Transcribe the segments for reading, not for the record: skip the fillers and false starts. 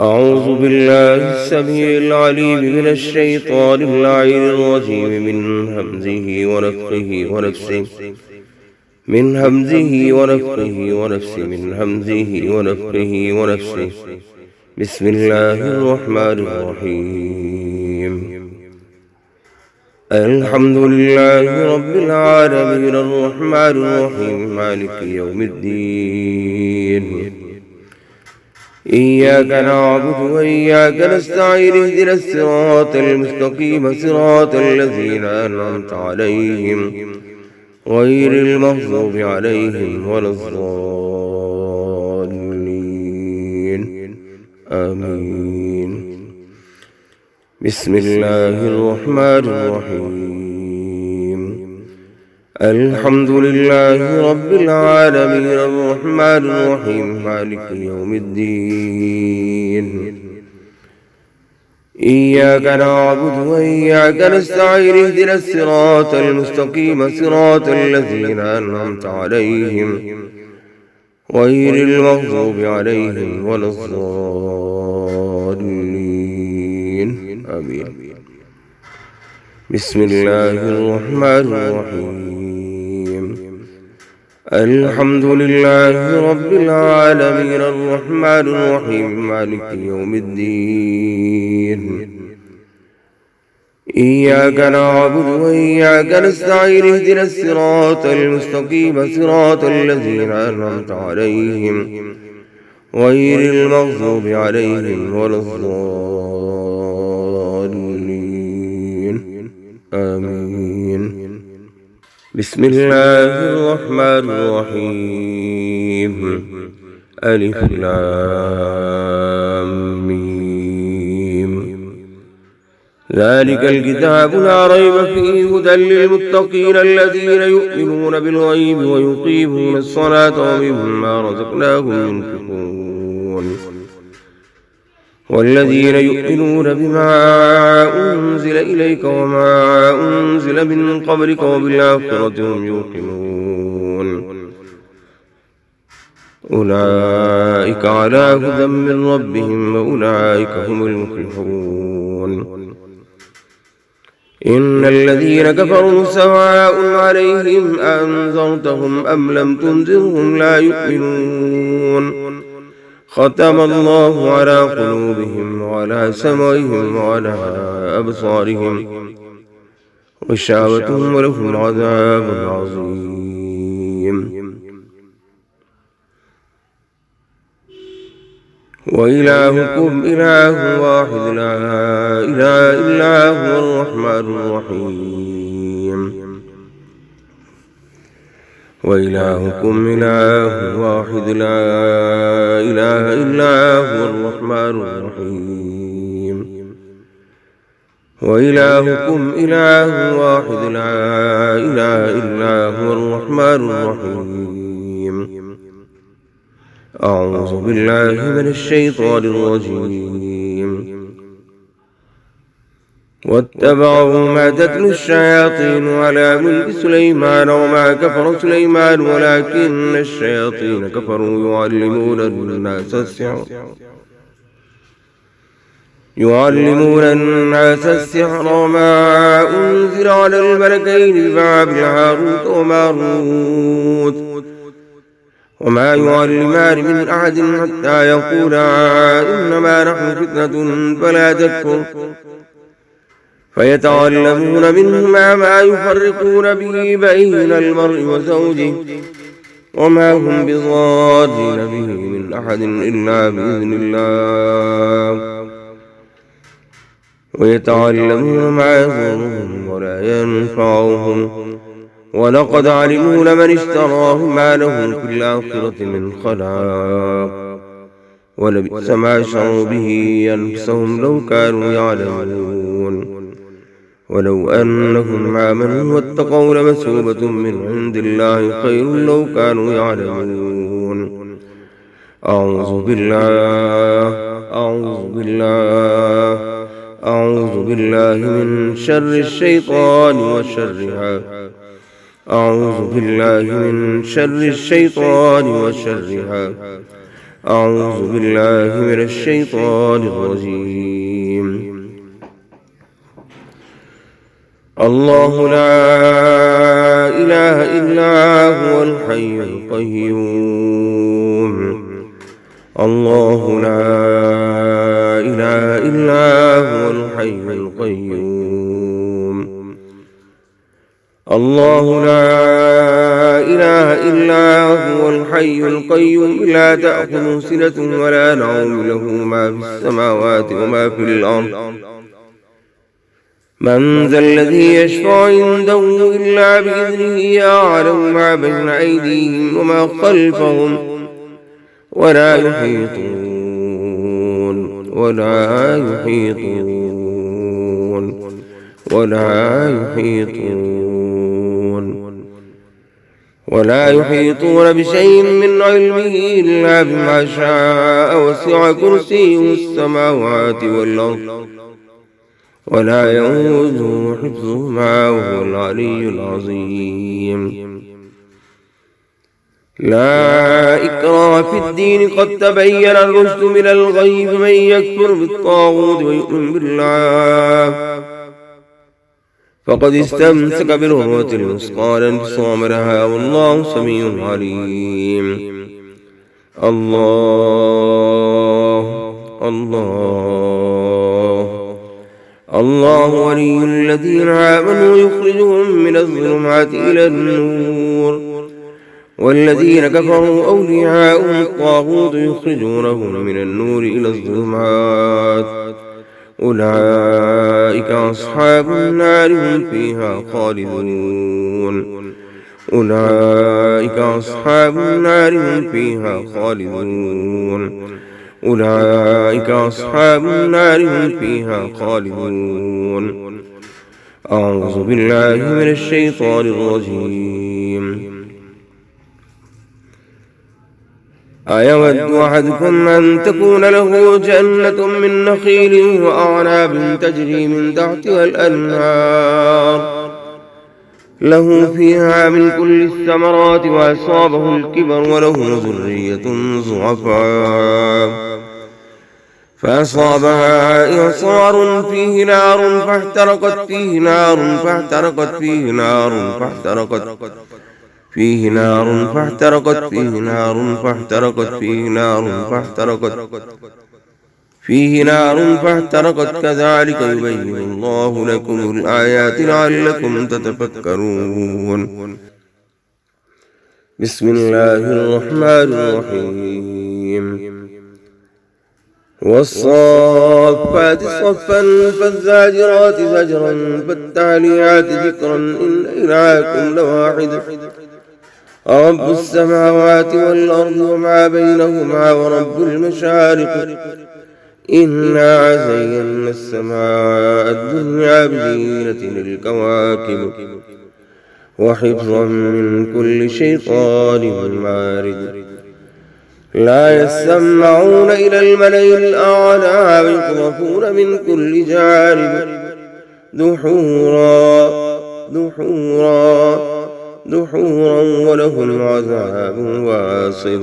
أعوذ بالله السميع العليم من الشيطان اللعين الرجيم من همزه ونفخه ونفسه من همزه ونفخه ونفسه من همزه ونفخه ونفسه بسم الله الرحمن الرحيم الحمد لله رب العالمين الرحمن الرحيم مالك يوم الدين إياك نعبد وإياك نستعين اهدنا الصراط المستقيم صراط الذين أنعمت عليهم غير المغضوب عليهم ولا الضالين آمين بسم الله الرحمن الرحيم الحمد لله رب العالمين الرحمن الرحيم مالك يوم الدين إياك نعبد وإياك نستعين اهدنا الصراط المستقيم صراط الذين أنعمت عليهم غير المغضوب عليهم ولا الضالين آمين بسم الله الرحمن الرحيم الحمد لله رب العالمين الرحمن الرحيم مالك يوم الدين إياك نعبد وإياك نستعين اهدنا الصراط المستقيم صراط الذين أنعمت عليهم غير المغضوب عليهم ولا الضالين آمين بسم الله الرحمن الرحيم ألف لام ميم ذلك الكتاب لا ريب فيه هدى للمتقين الذين يؤمنون بالغيب ويقيمون الصلاة ومما رزقناهم ينفقون والذين يؤمنون بما أنزل إليك وما أنزل من قبلك وبالآخرة هم يوقنون أولئك على هدى من ربهم وأولئك هم المفلحون إن الذين كفروا سواء عليهم أنذرتهم أم لم تنذرهم لا يؤمنون ختم الله على قلوبهم وعلى سمعهم وعلى أبصارهم غشاوة ولهم عذاب عظيم وإلهكم إله واحد لا إله إلا هو الرحمن الرحيم وإلهكم إله واحد لا إله إلا هو الرحمن الرحيم وإلهكم إله واحد لا إله إلا هو الرحمن الرحيم أعوذ بالله من الشيطان الرجيم واتبعوا ما تتلو الشياطين على ملك سليمان وما كفر سليمان ولكن الشياطين كفروا يعلمون الناس السحر وما أنزل على الملكين ببابل هاروت وماروت وما يعلمان من أحد حتى يقولا إنما نحن فتنة فلا تكفر فيتعلمون منهما ما يفرقون به بين المرء وزوجه وما هم بضارين به من أحد إلا بإذن الله ويتعلمون ما يضرهم ولا ينفعهم ولقد علموا لمن اشتراه ما له في الآخرة من خلاق ولبئس ما شروا به أنفسهم لو كانوا يعلمون ولو أنهم آمنوا واتقوا لمثوبة من عند الله خير لو كانوا يعلمون أعوذ بالله من شر الشيطان وشرها أعوذ بالله من شر الشيطان وشرها أعوذ بالله من الشيطان الرجيم. الله لا إله إلا هو الحي القيوم. الله لا إله إلا هو الحي القيوم. الله لا إله إلا هو الحي القيوم لا تأخذه سنة ولا نوم له ما في السماوات وما في الأرض من ذا الذي يشفع عنده إلا بإذنه يعلم ما بين أيديهم وما خلفهم ولا يحيطون ولا يحيطون بشيء من علمه إلا بما شاء وسع كرسيه السماوات والأرض ولا يؤوده حفظهما وهو العلي العظيم. لا إكراه في الدين قد تبين الرشد من الغي فمن يكفر بالطاغوت ويؤمن بالله فقد استمسك بالعروة الوثقى لا انفصام لها والله سميع عليم. الله ولي الذين آمنوا يخرجهم من الظلمات إلى النور والذين كفروا أولياؤهم الطاغوت يخرجونهم من النور إلى الظلمات أولئك أصحاب النار هم فيها خالدون. أولئك أصحاب النار هم فيها خالدون. أولئك أصحاب النار هم فيها خالدون. أعوذ بالله من الشيطان الرجيم. أيود أحدكم أن تكون له جنة من نخيل وأعناب تجري من تحتها الأنهار له فيها من كل الثمرات وأصابه الكبر وله ذرية ضعفاء فأصابها إعصار فيه نار فاحترقت فيه نار فاحترقت فيه نار فاحترقت فيه نار فاحترقت فيه نار فاحترقت فيه نار فاحترقت فيه نار فاحترقت كذلك يبين الله لكم الآيات لعلكم تتفكرون. بسم الله الرحمن الرحيم. والصافات صفا فالزاجرات زجرا فالتاليات ذكرا إن إلهكم لواحد رب السماوات والأرض وما بينهما ورب المشارق إنا زينا السماء الدنيا بزينة الكواكب وحفظا من كل شيطان مارد لا يسمعون إلى الملأ الأعلى ويقذفون من كل جانب دحورا ولهم عذاب واصب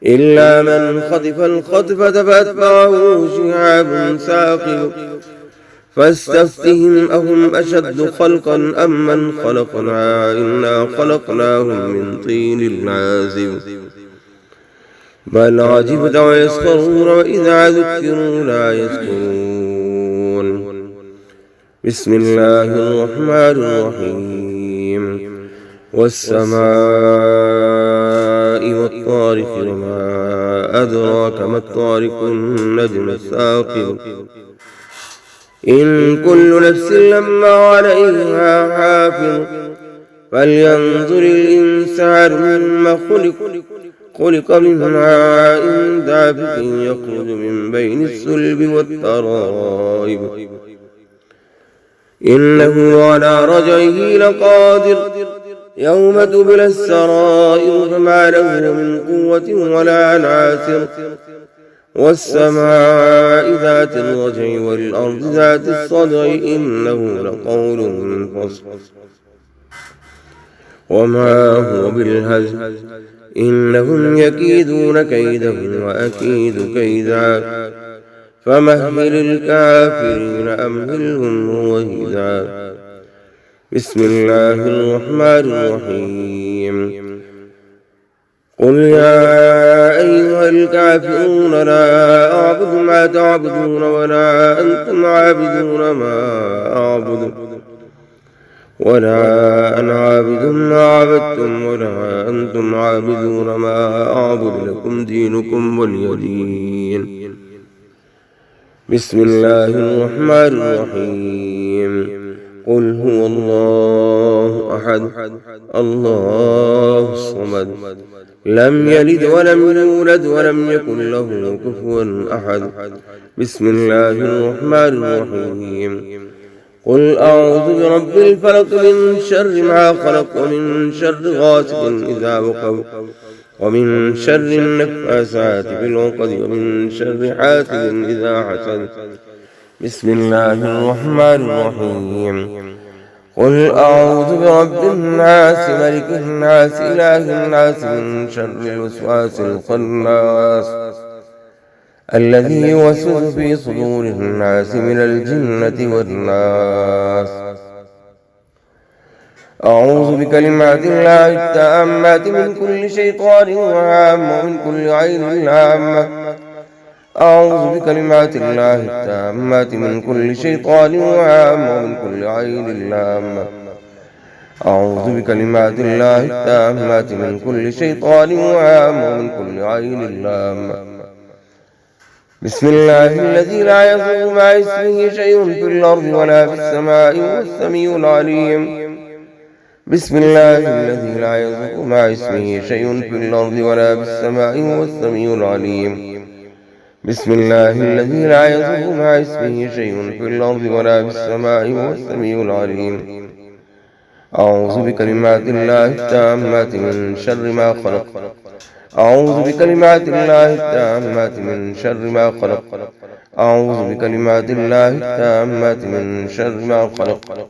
إلا من خطف الخطفة فأتبعه شهاب ثاقب فاستفتهم أهم أشد خلقا أم من خلقنا إنا خلقناهم من طين لازب بل عجبت ويسخرون وإذا ذكروا لا يذكرون. بسم الله الرحمن الرحيم. والسماء والطارق وما أدراك ما الطارق النجم الثاقب إن كل نفس لما عليها حافظ فلينظر الإنسان مما خلق من ماء دافق يخرج من بين الصلب والترائب إنه على رجعه لقادر يوم تبلى السرائر فما له من قوة ولا ناصر والسماء ذات الرجع والأرض ذات الصدع إنه لقول فصل وما هو بالهزل إنهم يكيدون كيدا وأكيد كيدا فمهل الكافرين أمهلهم رويدا. بسم الله الرحمن الرحيم. قل يا أيها الكافرون لا أعبد ما تعبدون ولا أنتم عابدون ما أعبد ولا أنا عابد ما عبدتم ولا أنتم عابدون ما أعبد لكم دينكم ولي دين. بسم الله الرحمن الرحيم. قل هو الله أحد الله الصمد لم يلد ولم يولد ولم يكن له كفوا أحد. بسم الله الرحمن الرحيم. قل أعوذ برب الفلق من شر ما خلق ومن شر غاسق إذا وقب ومن شر النفاثات في العقد ومن شر حاسد إذا حسد. بسم الله الرحمن الرحيم. قل أعوذ برب الناس ملك الناس إله الناس من شر الوسواس الخناس الذي يوسوس في صدور الناس من الجنة والناس. أعوذ بكلمات الله التامات من كل شيطان وهامة ومن كل عين لامة. أعوذ بكلمات الله التامات من كل شيطان وهامة ومن كل عين لامة. أعوذ بكلمات الله التامات من كل شيطان وهامة ومن كل عين لامة. بسم الله الذي لا يضر مع اسمه شيء في الأرض ولا في السماء وهو السميع العليم. بسم الله الذي لا يضر مع اسمه شيء في الأرض ولا في السماء وهو السميع العليم. بسم الله الذي لا يضر مع اسمه شيء في الأرض ولا في السماء وهو السميع العليم. أعوذ بكلمات الله التامات من شر ما خلق. أعوذ بكلمات الله التامات من شر ما خلق. أعوذ بكلمات الله التامات من شر ما خلق.